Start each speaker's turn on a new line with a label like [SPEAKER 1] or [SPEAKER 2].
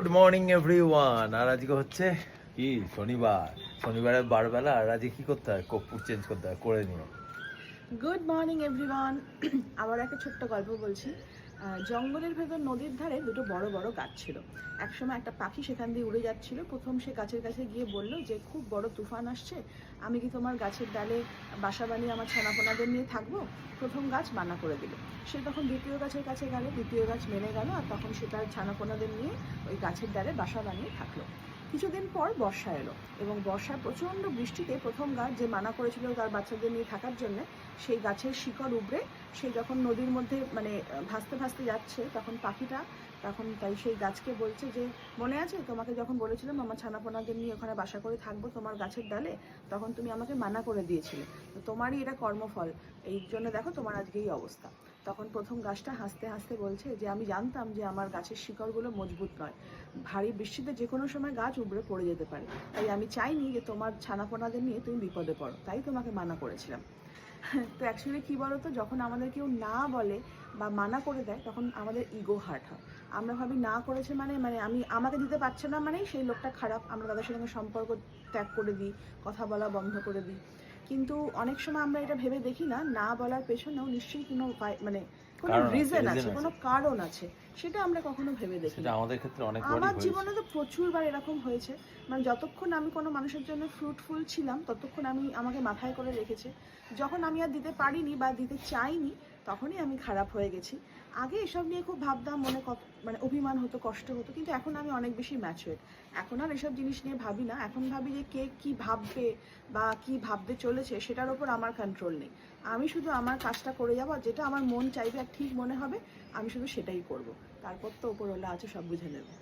[SPEAKER 1] Good morning everyone. আর আজকে হচ্ছে কি শনিবারের বারবেলা। আর আজকে কি করতে হয়, কর্পূর চেঞ্জ করতে হয়, করে নিও।
[SPEAKER 2] Good morning everyone. আবার একটা ছোট্ট গল্প বলছি। জঙ্গলের ভেতর নদীর ধারে দুটো বড় বড় গাছ ছিল। একসময় একটা পাখি সেখান দিয়ে উড়ে যাচ্ছিল। প্রথম সে গাছের কাছে গিয়ে বলল যে খুব বড় তুফান আসছে, আমি কি তোমার গাছের ডালে বাসা বানিয়ে আমার ছানাপোনাদের নিয়ে থাকবো? প্রথম গাছ মানা করে দিল। সে তখন দ্বিতীয় গাছের কাছে গেল, দ্বিতীয় গাছ মেনে গেল, আর তখন সে তার ছানাপোনাদের নিয়ে ওই গাছের ডালে বাসা বানিয়ে থাকলো। কিছুদিন পর বর্ষা এলো এবং বর্ষার প্রচণ্ড বৃষ্টিতে প্রথম গাছ যে মানা করেছিল তার বাচ্চাদের নিয়ে থাকার জন্য, সেই গাছের শিকড় উবড়ে সে যখন নদীর মধ্যে ভাসতে ভাসতে যাচ্ছে, তখন পাখিটা তাই সেই গাছকে বলছে যে মনে আছে তোমাকে যখন বলেছিলাম আমার ছানাপোনাদের নিয়ে ওখানে বাসা করে থাকবো তোমার গাছের ডালে, তখন তুমি আমাকে মানা করে দিয়েছিলে, তো তোমারই এটা কর্মফল, এই জন্য দেখো তোমার আজকে এই অবস্থা। তখন প্রথম গাছটা হাসতে হাসতে বলছে যে আমি জানতাম যে আমার গাছের শিকড়গুলো মজবুত নয়, ভারী বৃষ্টিতে যে কোনো সময় গাছ উবড়ে পড়ে যেতে পারে, তাই আমি চাইনি যে তোমার ছানাপোনাদের নিয়ে তুমি বিপদে পড়ো, তাই তোমাকে মানা করেছিলাম। তো অ্যাকচুয়ালি কী বলো তো, যখন আমাদের কেউ না বলে বা মানা করে দেয় তখন আমাদের ইগো হার্ট হয়। আমরা ভাবি না করেছে মানে মানে আমি আমাকে দিতে পারছে না মানেই সেই লোকটা খারাপ, আমরা তাদের সঙ্গে সম্পর্ক ত্যাগ করে দিই, কথা বলা বন্ধ করে দিই। কিন্তু অনেক সময় আমরা এটা ভেবে দেখি না, না বলার পেছনেও নিশ্চয়ই কোনো কোনো রিজন আছে, কোনো কারণ আছে, সেটা আমরা কখনো ভেবে দেখি না।
[SPEAKER 1] আমাদের ক্ষেত্রে অনেক
[SPEAKER 2] আমার জীবনে তো প্রচুরবার এরকম হয়েছে। মানে যতক্ষণ আমি কোনো মানুষের জন্য ফ্রুটফুল ছিলাম ততক্ষণ আমাকে মাথায় করে রেখেছে। যখন আমি আর দিতে পারিনি বা দিতে চাইনি, তখনই আমি খারাপ হয়ে গেছি। আগে এসব নিয়ে খুব ভাবতাম, মনে অভিমান হতো, কষ্ট হতো, কিন্তু এখন আমি অনেক বেশি ম্যাচুয়ার। এখন আর এসব জিনিস নিয়ে ভাবি না। এখন ভাবি যে কে কী ভাববে বা কী ভাবতে চলেছে সেটার ওপর আমার কন্ট্রোল নেই। আমি শুধু আমার কাজটা করে যাবো, আর যেটা আমার মন চাইবে আর ঠিক মনে হবে আমি শুধু সেটাই করব। তারপর তো ওপরওয়ালা আছে, সব বুঝে নেবে।